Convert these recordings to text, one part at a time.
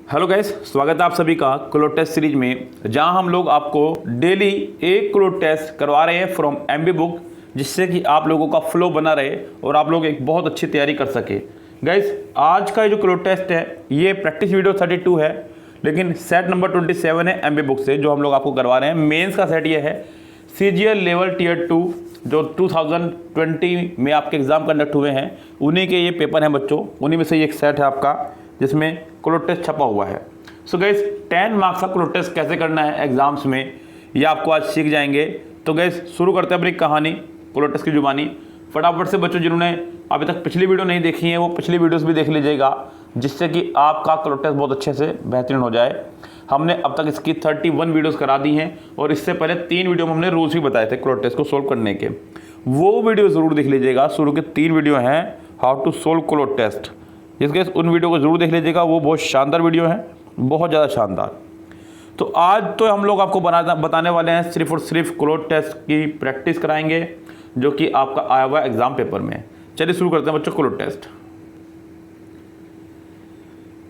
Hello guys, स्वागत है आप सभी का क्लोट टेस्ट सीरीज में, जहां हम लोग आपको डेली एक क्लोट टेस्ट करवा रहे हैं फ्रॉम एमबी बुक, जिससे कि आप लोगों का फ्लो बना रहे और आप लोग एक बहुत अच्छी तैयारी कर सके। गाइस, आज का जो क्लोट टेस्ट है ये प्रैक्टिस वीडियो 32 है, लेकिन सेट नंबर 27 है एमबी बुक से जो हम लोग आपको करवा रहे हैं। मेंस का सेट ये है सीजीएल लेवल टियर 2 जो 2020 में आपके एग्ज़ाम कंडक्ट हुए हैं, उन्हीं के ये पेपर हैं बच्चों। उन्हीं में से एक सेट है आपका जिसमें क्लोट टेस्ट छपा हुआ है। सो गाइस, 10 मार्क्स का क्लोट टेस्ट कैसे करना है एग्जाम्स में, ये आपको आज सीख जाएंगे। तो गाइस, शुरू करते हैं अपनी कहानी क्लोट टेस्ट की जुबानी। फटाफट से बच्चों जिन्होंने अभी तक पिछली वीडियो नहीं देखी है वो पिछली वीडियोस भी देख लीजिएगा, जिससे कि आपका क्लोट टेस्ट बहुत अच्छे से बेहतरीन हो जाए। हमने अब तक इसकी 31 वीडियोस करा दी हैं और इससे पहले 3 वीडियो में हमने रूल्स भी बताए थे क्लोट टेस्ट को सोल्व करने के। वो वीडियो ज़रूर देख लीजिएगा। शुरू के 3 वीडियो हैं how to solve cloze test, जिसके उन वीडियो को ज़रूर देख लीजिएगा। वो बहुत शानदार वीडियो हैं, बहुत ज़्यादा शानदार। तो आज तो हम लोग आपको बताने वाले हैं सिर्फ और सिर्फ क्लोट टेस्ट की प्रैक्टिस कराएंगे, जो कि आपका आया हुआ एग्जाम पेपर में। चलिए शुरू करते हैं बच्चों क्लोट टेस्ट।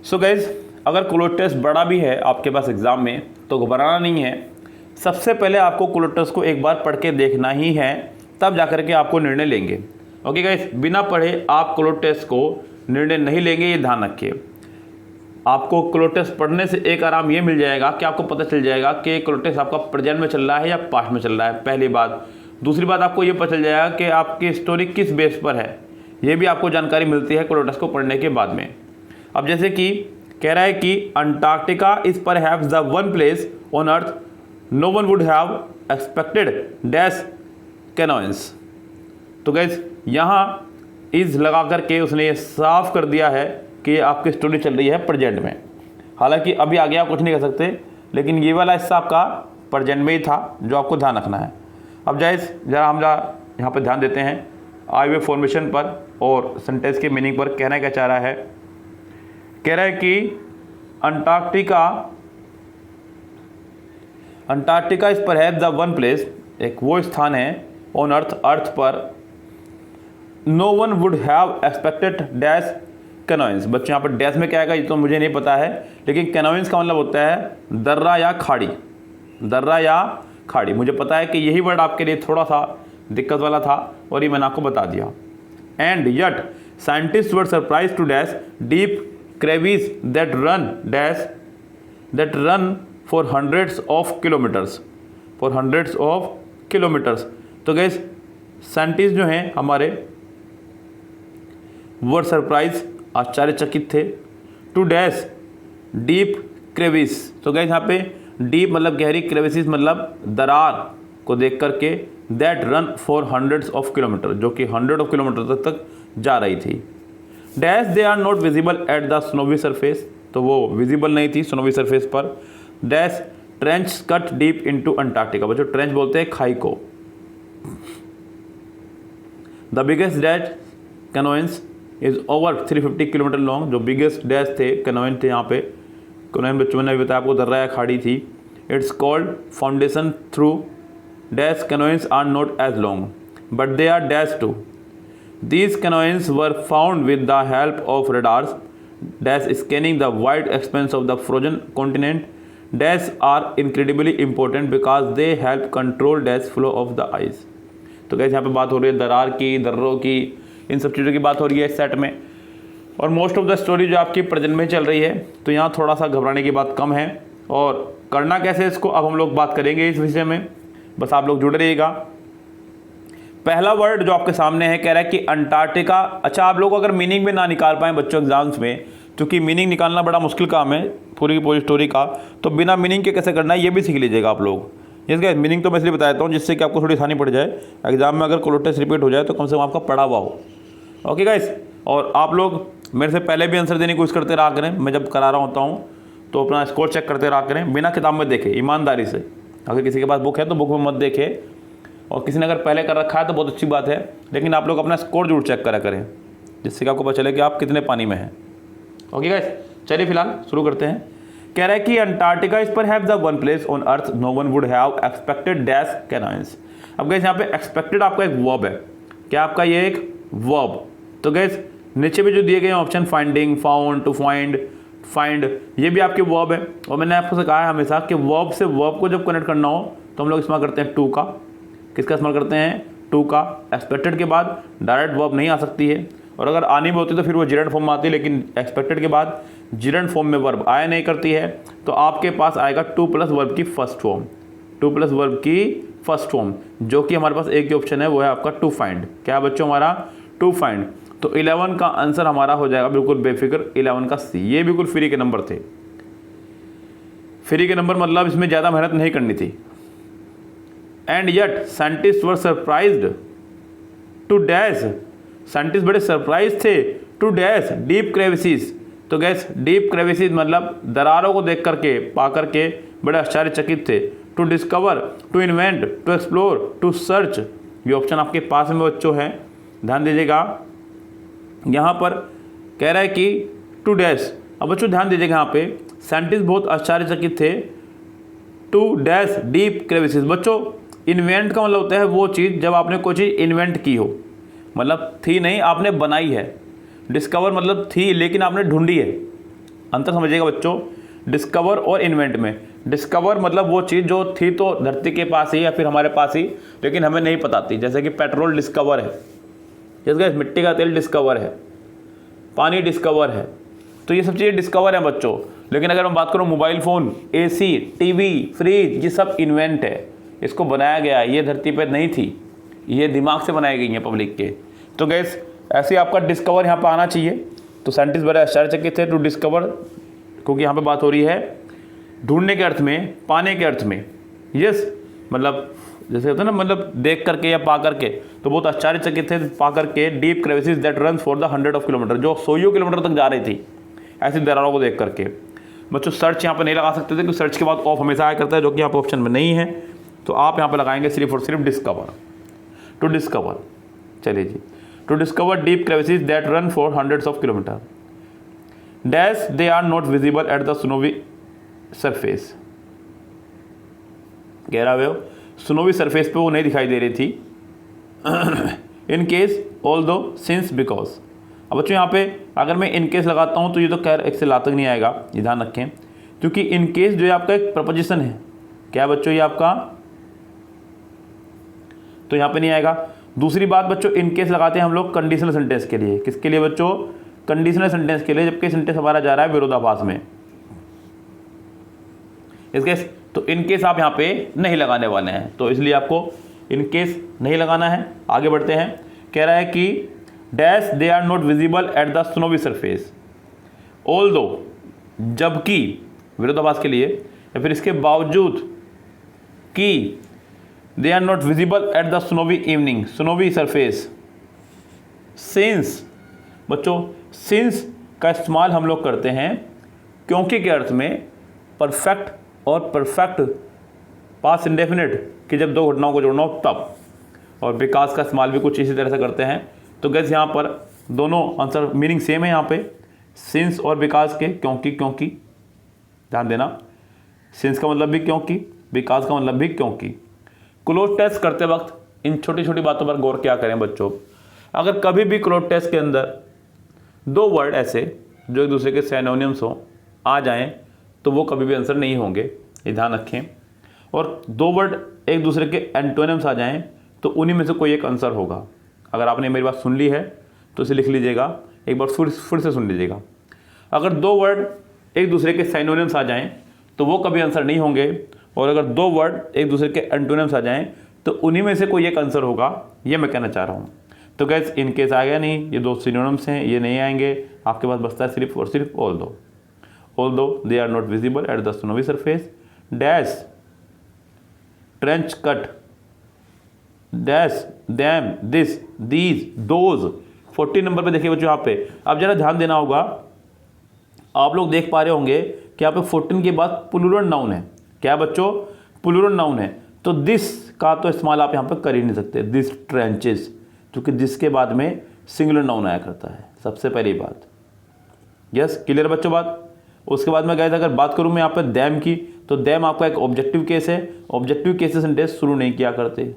सो गाइज, अगर क्लोट टेस्ट बड़ा भी है आपके पास एग्जाम में तो घबराना नहीं है। सबसे पहले आपको क्लोट टेस्ट को एक बार पढ़ के देखना ही है, तब जाकर के आपको निर्णय लेंगे। ओके गाइज, बिना पढ़े आप क्लोट टेस्ट को निर्णय नहीं लेंगे, ये ध्यान रखिए। आपको क्लोट टेस्ट पढ़ने से एक आराम ये मिल जाएगा कि आपको पता चल जाएगा कि क्लोट टेस्ट आपका प्रेजेंट में चल रहा है या पास्ट में चल रहा है, पहली बात। दूसरी बात, आपको ये पता चल जाएगा कि आपकी स्टोरी किस बेस पर है। ये भी आपको जानकारी मिलती है क्लोट टेस्ट को पढ़ने के बाद में। अब जैसे कि कह रहा है कि Antarctica is perhaps the one place on earth no one would have expected dash canyons. तो गाइस, यहाँ इज लगा करके उसने ये साफ कर दिया है कि आपकी स्टोरी चल रही है प्रेजेंट में। हालांकि अभी आगे आप कुछ नहीं कर सकते, लेकिन ये वाला हिस्सा आपका प्रेजेंट में ही था जो आपको ध्यान रखना है। अब जरा हम यहाँ पर ध्यान देते हैं आए हुए फॉर्मेशन पर और सेंटेंस के मीनिंग पर। कहना क्या चाह रहा है, कह रहा है कि Antarctica is perhaps the one place, एक वो स्थान है ऑन अर्थ पर, no one would have expected dash canyons. बच्चों यहाँ पर डैश में क्या आएगा ये तो मुझे नहीं पता है, लेकिन कैनोइंस का मतलब होता है दर्रा या खाड़ी। दर्रा या खाड़ी मुझे पता है कि यही वर्ड आपके लिए थोड़ा सा दिक्कत वाला था और ये मैंने आपको बता दिया। And yet scientist were surprise to dash deep crevice that run for hundreds of kilometres. तो गैस, साइंटिस्ट जो हैं हमारे वर सरप्राइज, आश्चर्यचकित थे, टू डैश डीप क्रेविस। तो गैस, यहाँ पे डीप मतलब गहरी, क्रेविसिस मतलब दरार को देख करके, that run for hundreds of kilometre, जो कि 100 ऑफ किलोमीटर तक जा रही थी। Dash they are not visible at the snowy surface, तो वो विजिबल नहीं थी स्नोवी सरफेस पर। Dash trench cut deep into Antarctica, बच्चों ट्रेंच बोलते हैं खाई को। The biggest dash canyons is over 350 kilometre long, जो बिगेस्ट डैश थे कैनोइन थे यहाँ पे। कैनोइन बच्चों ने भी बताया आपको दर्रा या खाड़ी थी। It's called foundation through dash canyons are not as long but they are dash too. These canyons were found with the help of radars dash scanning the wide expanse of the frozen continent. Dash are incredibly important because they help control dash flow of the ice. तो कैसे यहाँ पे बात हो रही है दरार की, दर्रों की, इन सब चीज़ों की बात हो रही है इस सेट में। और मोस्ट ऑफ द स्टोरी जो आपकी प्रेजेंट में चल रही है, तो यहाँ थोड़ा सा घबराने की बात कम है। और करना कैसे इसको अब हम लोग बात करेंगे इस विषय में, बस आप लोग जुड़े रहिएगा। पहला वर्ड जो आपके सामने है, कह रहा है कि अंटार्कटिका। अच्छा, आप लोग अगर मीनिंग में ना निकाल पाएँ बच्चों एग्जाम्स में, क्योंकि मीनिंग निकालना बड़ा मुश्किल काम है पूरी की पूरी स्टोरी का, तो बिना मीनिंग के कैसे करना है ये भी सीख लीजिएगा आप लोग। इसका मीनिंग तो मैं इसलिए बताता हूँ जिससे कि आपको थोड़ी आसानी पड़ जाए एग्जाम में, अगर क्लोट टेस्ट रिपीट हो जाए तो कम से कम आपका पढ़ा हुआ हो। ओके गाइस, और आप लोग मेरे से पहले भी आंसर देने की कोशिश करते रहा करें। मैं जब करा रहा होता हूँ तो अपना स्कोर चेक करते रहा करें, बिना किताब में देखे, ईमानदारी से। अगर किसी के पास बुक है तो बुक में मत देखे, और किसी ने अगर पहले कर रखा है तो बहुत अच्छी बात है, लेकिन आप लोग अपना स्कोर जरूर चेक करा करें, जिससे कि आपको पता चले कि आप कितने पानी में हैं। ओके गाइस, चलिए फिलहाल शुरू करते हैं। कह रहा है कि Antarctica is perhaps the one place on earth no one would have expected dash canyons. अब गाइस, यहाँ पे एक्सपेक्टेड आपका एक वर्ब है। क्या आपका ये एक वर्ब? तो गाइस, नीचे भी जो दिए गए option finding, found, to find, find, ये भी आपके वर्ब है। और मैंने आपको कहा है हमेशा कि वर्ब से वर्ब को जब कनेक्ट करना हो तो हम लोग इस्तेमाल करते हैं टू का। किसका इस्तेमाल करते हैं? टू का। एक्सपेक्टेड के बाद डायरेक्ट वर्ब नहीं आ सकती है, और अगर आनी भी होती तो फिर वो जिरेंट फॉर्म में आती है, लेकिन एक्सपेक्टेड के बाद जिरेंट फॉर्म में वर्ब आया नहीं करती है, तो आपके पास आएगा टू प्लस वर्ब की first form. Two plus verb की फर्स्ट फॉर्म, जो कि हमारे पास एक ही ऑप्शन है, वो है आपका टू फाइंड। क्या बच्चों? हमारा टू फाइंड। तो 11 का आंसर हमारा हो जाएगा बिल्कुल बेफिक्र 11 का सी। ये बिल्कुल फ्री के नंबर थे। फ्री के नंबर मतलब इसमें ज़्यादा मेहनत नहीं करनी थी। And yet scientist were surprised to dash, scientist बड़े सरप्राइज थे टू डैश डीप क्रेविसीज। तो गैस डीप क्रेविसीज मतलब दरारों को देख करके, पा करके बड़े आश्चर्यचकित थे। To discover, to invent, to explore, to search, ये ऑप्शन आपके पास में बच्चों है, ध्यान दीजिएगा। यहाँ पर कह रहा है कि टू डैश, अब बच्चों ध्यान दीजिएगा, यहाँ पे साइंटिस्ट बहुत आश्चर्यचकित थे टू डैश डीप क्रेविसीज। बच्चों इन्वेंट का मतलब होता है वो चीज़ जब आपने कोई चीज़ इन्वेंट की हो, मतलब थी नहीं, आपने बनाई है। डिस्कवर मतलब थी लेकिन आपने ढूंढी है। अंतर समझिएगा बच्चों डिस्कवर और इन्वेंट में। डिस्कवर मतलब वो चीज़ जो थी तो धरती के पास ही या फिर हमारे पास ही, लेकिन हमें नहीं पता थी। जैसे कि पेट्रोल डिस्कवर है, जैसे मिट्टी का तेल डिस्कवर है, पानी डिस्कवर है, तो ये सब चीज़ें डिस्कवर हैं बच्चों। लेकिन अगर मैं बात करूँ mobile phone, AC, TV, fridge, ये सब इन्वेंट है, इसको बनाया गया है, ये धरती पर नहीं थी, ये दिमाग से बनाई गई हैं पब्लिक के। तो गैस ऐसे आपका डिस्कवर यहाँ पर आना चाहिए। तो साइंटिस्ट बड़े आश्चर्यचकित थे टू डिस्कवर, क्योंकि यहाँ पे बात हो रही है ढूंढने के अर्थ में, पाने के अर्थ में। यस मतलब जैसे होता है ना, मतलब देख करके या पा करके, तो बहुत आश्चर्यचकित थे पा करके deep crevices that run for the 100 of kilometre, जो 100 किलोमीटर तक जा रही थी ऐसी दरारों को देख करके। बच्चों सर्च यहाँ पर नहीं लगा सकते थे क्योंकि सर्च के बाद ऑफ हमेशा आया करता है, जो कि यहाँ पर ऑप्शन में नहीं है। तो आप यहाँ पर लगाएंगे सिर्फ और सिर्फ डिस्कवर, टू डिस्कवर। चलिए जी, to discover deep crevices that run for 100 of kilometre dash they are not visible at the snowy surface. कह रहा है स्नोवी सरफेस पे वो नहीं दिखाई दे रही थी। इन केस ऑल दो सिंस बिकॉज। अब बच्चों यहाँ पे अगर मैं इन केस लगाता हूँ तो ये तो खैर एक से ला तक नहीं आएगा, ये ध्यान रखें, क्योंकि इन केस जो है आपका एक प्रपोजिशन है। क्या बच्चों ये आपका, तो यहाँ पे नहीं आएगा। दूसरी बात बच्चों इन केस लगाते हैं हम लोग कंडीशनल सेंटेंस के लिए। किसके लिए बच्चों? कंडीशनल सेंटेंस के लिए, जबकि सेंटेंस हमारा जा रहा है विरोधाभास में। इस केस तो इन केस आप यहाँ पे नहीं लगाने वाले हैं, तो इसलिए आपको इन केस नहीं लगाना है। आगे बढ़ते हैं। कह रहा है कि dash they are not visible at the snowy surface although, जबकि विरोधाभास के लिए, या फिर इसके बावजूद कि they are not visible at the snowy evening, snowy surface. Since बच्चों सिंस का इस्तेमाल हम लोग करते हैं क्योंकि के अर्थ में, परफेक्ट और परफेक्ट पास्ट इंडेफिनिट कि जब दो घटनाओं को जोड़ना हो तब, और विकास का इस्तेमाल भी कुछ इसी तरह से करते हैं। तो गैस यहाँ पर दोनों आंसर मीनिंग सेम है यहाँ पे, सिंस और विकास के। क्योंकि ध्यान देना, सिंस का मतलब भी क्योंकि, विकास का मतलब भी क्योंकि। क्लोज टेस्ट करते वक्त इन छोटी छोटी बातों पर गौर क्या करें बच्चों। अगर कभी भी क्लोज टेस्ट के अंदर दो वर्ड ऐसे जो एक दूसरे के सिनोनिम्स हो आ जाएं तो वो कभी भी आंसर नहीं होंगे, ये ध्यान रखें। और दो वर्ड एक दूसरे के एंटोनिम्स आ जाएं तो उन्हीं में से कोई एक आंसर होगा। अगर आपने मेरी बात सुन ली है तो इसे लिख लीजिएगा, एक बार फिर से सुन लीजिएगा। अगर दो वर्ड एक दूसरे के सिनोनिम्स आ जाएं तो वो कभी आंसर नहीं होंगे, और अगर दो वर्ड एक दूसरे के एंटोनिम्स आ जाएं तो उन्हीं में से कोई एक आंसर होगा, ये मैं कहना चाह रहा हूँ। तो गैस इन केस आ गया नहीं, ये दो सिनोनिम्स हैं, ये नहीं आएंगे। आपके पास बचता है सिर्फ और सिर्फ although they are not visible at the snowy surface dash trench cut dash them this these those. 40 number पे देखिए बच्चों यहाँ पे। अब जरा ध्यान देना होगा, आप लोग देख पा रहे होंगे कि यहाँ पे 14 के बाद प्लूरल नाउन है। क्या बच्चों? प्लूरल नाउन है। तो दिस का तो इस्तेमाल आप यहाँ पे कर ही नहीं सकते, दिस ट्रेंचेस, क्योंकि दिस के बाद में सिंगुलर नाउन आया करता है, सबसे पहली बात। यस क्लियर बच्चों बात। उसके बाद में गाइस अगर बात करूँ मैं यहाँ पे दैम की, तो दैम आपका एक ऑब्जेक्टिव केस है, ऑब्जेक्टिव केस से सेंटेंस शुरू नहीं किया करते।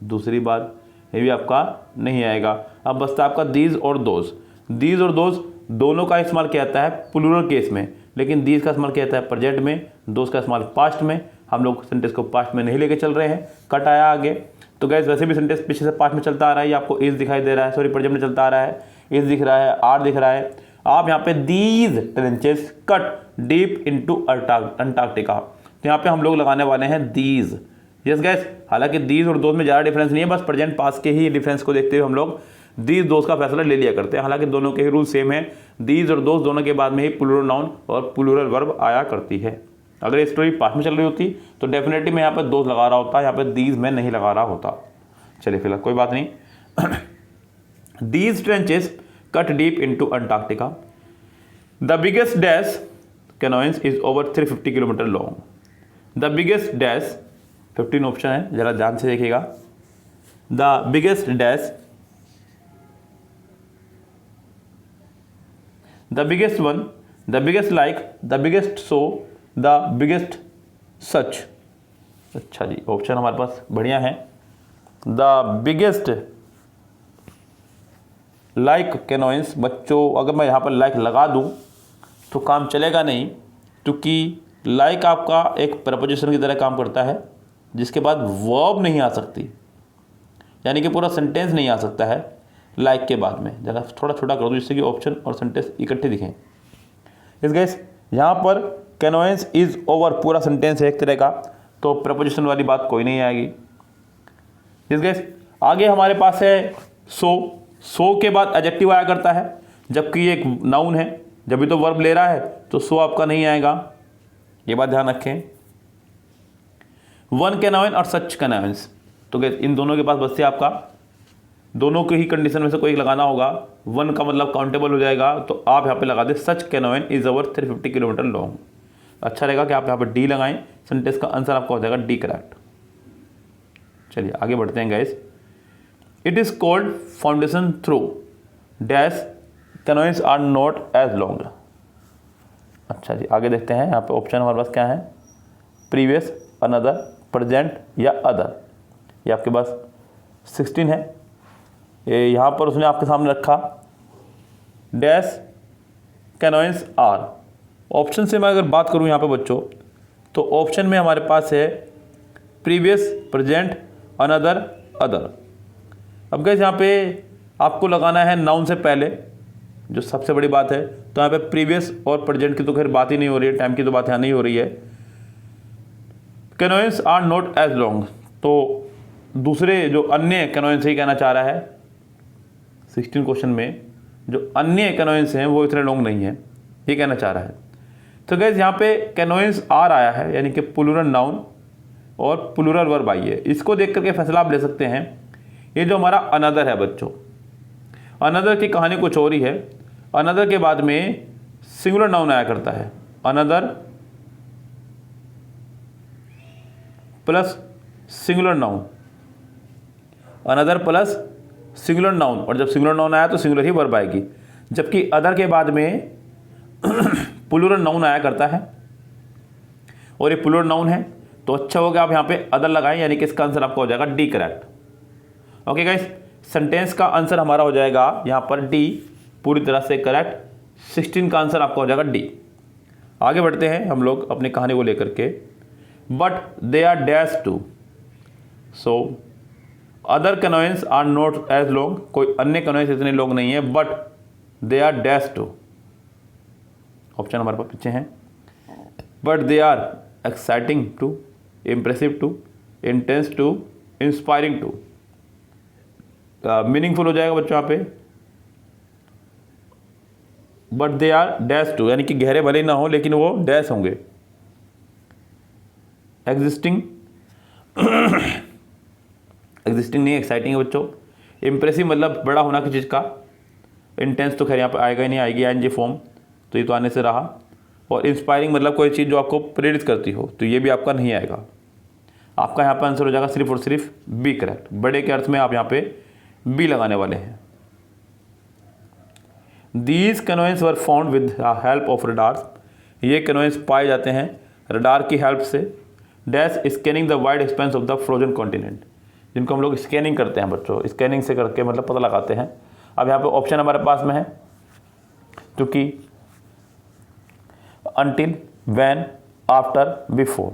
दूसरी बात ये भी आपका नहीं आएगा। अब बसता आपका दीज और दोज। दीज और दोज दोनों का इस्तेमाल किया जाता है प्लूरल केस में, लेकिन दीज का इस्तेमाल किया जाता है प्रेजेंट में, दोस्त का इस्तेमाल पास्ट में। हम लोग सेंटेंस को पास्ट में नहीं लेके चल रहे हैं, कट आया आगे। तो गैस वैसे भी सेंटेंस पीछे से पास्ट में चलता आ रहा है, ये आपको इज दिखाई दे रहा है, सॉरी प्रेजेंट में चलता आ रहा है, इज दिख रहा है, आर दिख रहा है। आप यहाँ पे these trenches cut deep into Antarctica, तो यहाँ पे हम लोग लगाने वाले हैं दीज। यस गैस, हालांकि दीज और दोस्त में ज़्यादा डिफरेंस नहीं है, बस प्रेजेंट पास के ही डिफरेंस को देखते हुए हम लोग दीज दोस्त का फैसला ले लिया करते हैं। हालांकि दोनों के ही रूल सेम है, दीज और दोस्त दोनों के बाद में ही प्लूरल नाउन और प्लूरल वर्ब आया करती है। अगर ये स्टोरी पास में चल रही होती तो डेफिनेटली मैं यहाँ पर दोस्त लगा रहा होता, यहाँ पे दीज में नहीं लगा रहा होता। चलिए फिलहाल कोई बात नहीं। These trenches cut deep into Antarctica, the biggest dash canyons is over 350 kilometre long. The biggest dash 15 option है, जरा ध्यान से देखिएगा। The biggest dash, the biggest one, the biggest like, the biggest so, the biggest such. अच्छा जी, option हमारे पास बढ़िया है। द बिगेस्ट लाइक कैनोइंस, बच्चों अगर मैं यहाँ पर लाइक लगा दूँ तो काम चलेगा नहीं, क्योंकि लाइक आपका एक प्रपोजिशन की तरह काम करता है जिसके बाद वर्ब नहीं आ सकती, यानी कि पूरा सेंटेंस नहीं आ सकता है लाइक के बाद में। जरा थोड़ा छोटा कर दो जिससे कि ऑप्शन और सेंटेंस इकट्ठे दिखें। इस गैस यहाँ पर कैनोइंस इज ओवर पूरा सेंटेंस है एक तरह का, तो प्रपोजिशन वाली बात कोई नहीं आएगी। इस गैस आगे हमारे पास है सो, सो के बाद एडजेक्टिव आया करता है, जबकि ये एक नाउन है, जब भी तो वर्ब ले रहा है तो सो आपका नहीं आएगा, ये बात ध्यान रखें। वन कैनोइन और सच कैनोइंस, तो गैस इन दोनों के पास बस से आपका दोनों के ही कंडीशन में से कोई एक लगाना होगा। वन का मतलब काउंटेबल हो जाएगा, तो आप यहाँ पे लगा दें सच कैनोइन इज ओवर 350 किलोमीटर लॉन्ग। अच्छा रहेगा कि आप यहाँ पर डी लगाएं, सेंटेंस का आंसर आपका हो जाएगा डी करेक्ट। चलिए आगे बढ़ते हैं guys. It is called foundation through dash canyons are not as long. अच्छा जी, आगे देखते हैं यहाँ पे ऑप्शन हमारे पास क्या है, प्रीवियस, अनदर, प्रेजेंट या अदर। ये आपके पास 16 है। ये यहाँ पर उसने आपके सामने रखा डैश कैनोइंस आर। ऑप्शन से मैं अगर बात करूँ यहाँ पे बच्चों, तो ऑप्शन में हमारे पास है प्रीवियस, प्रेजेंट, अनदर, अदर। अब गाइस यहाँ पे आपको लगाना है नाउन से पहले, जो सबसे बड़ी बात है। तो यहाँ पे प्रीवियस और प्रेजेंट की तो खैर बात ही नहीं हो रही है, टाइम की तो बात यहाँ नहीं हो रही है। कैनोइंस आर नॉट एज लॉन्ग, तो दूसरे जो अन्य कैनोइंस ही कहना चाह रहा है 16 क्वेश्चन में, जो अन्य कैनोइंस हैं वो इतने लॉन्ग नहीं है, ये कहना चाह रहा है। तो गाइस यहाँ पे कैनोइंस आर आया है, यानी कि प्लूरल नाउन और प्लूरल वर्ब आई है। इसको देख करके फैसला आप ले सकते हैं। ये जो हमारा अनदर है बच्चों, अनदर की कहानी कुछ और ही है। अनदर के बाद में सिंगुलर नाउन आया करता है, another plus singular noun, another plus singular noun, और जब सिंगुलर नाउन आया तो सिंगुलर ही वर्ब आएगी। जबकि अदर के बाद में प्लूरल नाउन आया करता है, और ये प्लूरल नाउन है, तो अच्छा होगा आप यहाँ पे अदर लगाएं, यानी कि इसका आंसर आपका हो जाएगा D correct. Okay guys, sentence का आंसर हमारा हो जाएगा यहाँ पर डी, पूरी तरह से करेक्ट। 16 का आंसर आपका हो जाएगा डी। आगे बढ़ते हैं हम लोग अपनी कहानी को लेकर के। But they are dash too, so other canyons are not as long, कोई अन्य कैनोइंस इतने लॉन्ग नहीं है, but they are dash too. Option हमारे पास पीछे हैं। But they are exciting too, impressive too, intense too, inspiring too. Meaningful हो जाएगा बच्चों यहाँ पे। But they are dash too, यानी कि गहरे भले ना हो लेकिन वो डैश होंगे। एग्जिस्टिंग, एग्जिस्टिंग नहीं, एक्साइटिंग है बच्चों। इम्प्रेसिव मतलब बड़ा होना किसी चीज़ का। इंटेंस तो खैर यहाँ पे आएगा ही नहीं, आएगी एनजी फॉर्म, तो ये तो आने से रहा। और इंस्पायरिंग मतलब कोई चीज़ जो आपको प्रेरित करती हो, तो ये भी आपका नहीं आएगा। आपका यहाँ पे आंसर हो जाएगा सिर्फ और सिर्फ बी करेक्ट। बड़े के अर्थ में आप यहाँ पे बी लगाने वाले हैं। These canyons were found with help of radars, ये कैनोइंस पाए जाते हैं रडार की हेल्प से। Dash scanning the wide expanse of the frozen continent, जिनको हम लोग स्कैनिंग करते हैं बच्चों, स्कैनिंग से करके मतलब पता लगाते हैं। अब यहाँ पे ऑप्शन हमारे पास में है, क्योंकि until, when, after, before,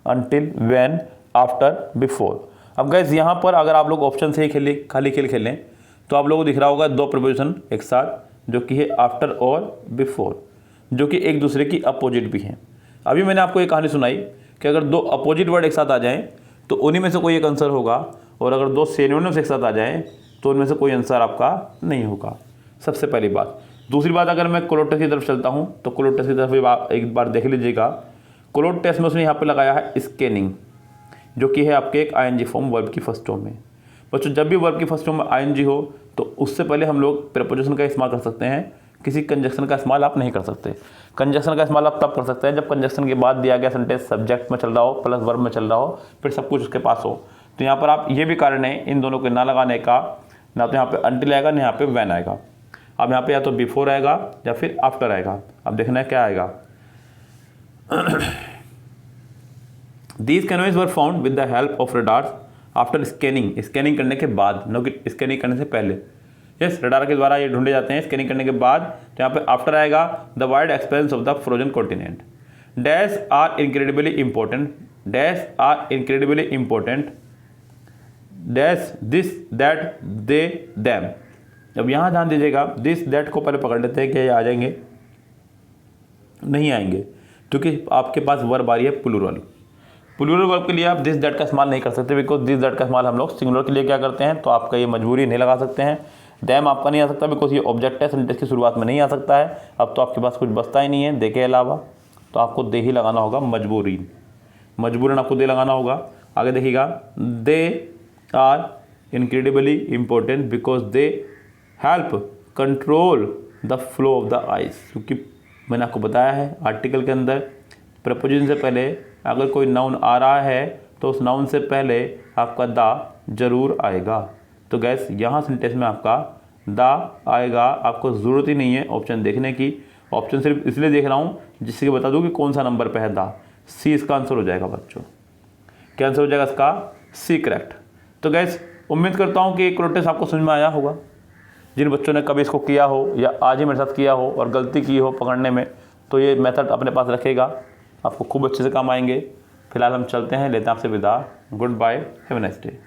until, when, after, before। अब गाइस यहाँ पर अगर आप लोग ऑप्शन से ही खाली खेल खेलें तो आप लोगों को दिख रहा होगा दो प्रपोजिशन एक साथ, जो कि है आफ्टर और बिफोर, जो कि एक दूसरे की अपोजिट भी हैं। अभी मैंने आपको एक कहानी सुनाई कि अगर दो अपोजिट वर्ड एक साथ आ जाएं तो उन्हीं में से कोई एक आंसर होगा, और अगर दो सिनोनिम्स एक साथ आ जाएं तो उनमें से कोई आंसर आपका नहीं होगा। सबसे पहली बात। दूसरी बात, अगर मैं क्लोड टेस्ट की तरफ चलता हूं तो क्लोड टेस्ट की तरफ भी आप एक बार देख लीजिएगा। क्लोड टेस्ट में उसने यहाँ पे लगाया है स्कैनिंग, जो कि है आपके एक आईएनजी फॉर्म वर्ब की फर्स्ट फॉर्म में। बच्चों जब भी वर्ब की फर्स्ट फॉर्म में आईएनजी हो तो उससे पहले हम लोग प्रीपोजिशन का इस्तेमाल कर सकते हैं, किसी कंजक्शन का इस्तेमाल आप नहीं कर सकते। कंजक्शन का इस्तेमाल आप तब कर सकते हैं जब कंजक्शन के बाद दिया गया सेंटेंस सब्जेक्ट में चल रहा हो प्लस वर्ब में चल रहा हो, फिर सब कुछ उसके पास हो। तो यहाँ पर आप ये भी कारण है इन दोनों के ना लगाने का, ना तो यहाँ पे अंटिल आएगा ना यहाँ पे व्हेन आएगा। अब यहाँ पे या तो बिफोर आएगा या फिर आफ्टर आएगा। अब देखना है क्या आएगा। These canoes were found with the help of radars after scanning, scanning करने के बाद, न कि स्कैनिंग करने से पहले। यस, रडार के द्वारा ये ढूंढे जाते हैं स्कैनिंग करने के बाद। तो यहाँ पे आफ्टर आएगा the wide expanse of the frozen continent. Dash are incredibly important, dash are incredibly important, dash this that they them. अब यहाँ ध्यान दीजिएगा, दिस दैट को पहले पकड़ लेते हैं कि ये आ जाएंगे, नहीं आएंगे, क्योंकि आपके पास वर्ब आ रही है प्लूरल। प्लूरल वर्ब के लिए आप दिस दैट का इस्तेमाल नहीं कर सकते, बिकॉज दिस दैट का इस्तेमाल हम लोग सिंगुलर के लिए क्या करते हैं, तो आपका ये मजबूरी नहीं लगा सकते हैं। दैम आपका नहीं आ सकता बिकॉज ये ऑब्जेक्ट है, सेंटेंस की शुरुआत में नहीं आ सकता है। अब तो आपके पास कुछ बचता ही नहीं है दे के अलावा, तो आपको दे ही लगाना होगा, मजबूरन आपको दे लगाना होगा। आगे देखिएगा, they are incredibly important because they help control the flow of the ice. क्योंकि मैंने आपको बताया है आर्टिकल के अंदर प्रपोजिशन से पहले अगर कोई नाउन आ रहा है तो उस नाउन से पहले आपका दा जरूर आएगा। तो गैस यहाँ सेंटेंस में आपका दा आएगा, आपको ज़रूरत ही नहीं है ऑप्शन देखने की। ऑप्शन सिर्फ इसलिए देख रहा हूँ जिससे कि बता दूँ कि कौन सा नंबर पे है दा। सी इसका आंसर हो जाएगा बच्चों। क्या आंसर हो जाएगा इसका? C correct. तो गैस उम्मीद करता हूँ कि क्लोड टेस्ट आपको समझ में आया होगा। जिन बच्चों ने कभी इसको किया हो या आज ही मेरे साथ किया हो और गलती की हो पकड़ने में, तो ये मेथड अपने पास रखेगा, आपको खूब अच्छे से काम आएंगे। फिलहाल हम चलते हैं, लेते हैं आपसे विदा। Good bye, have a nice day.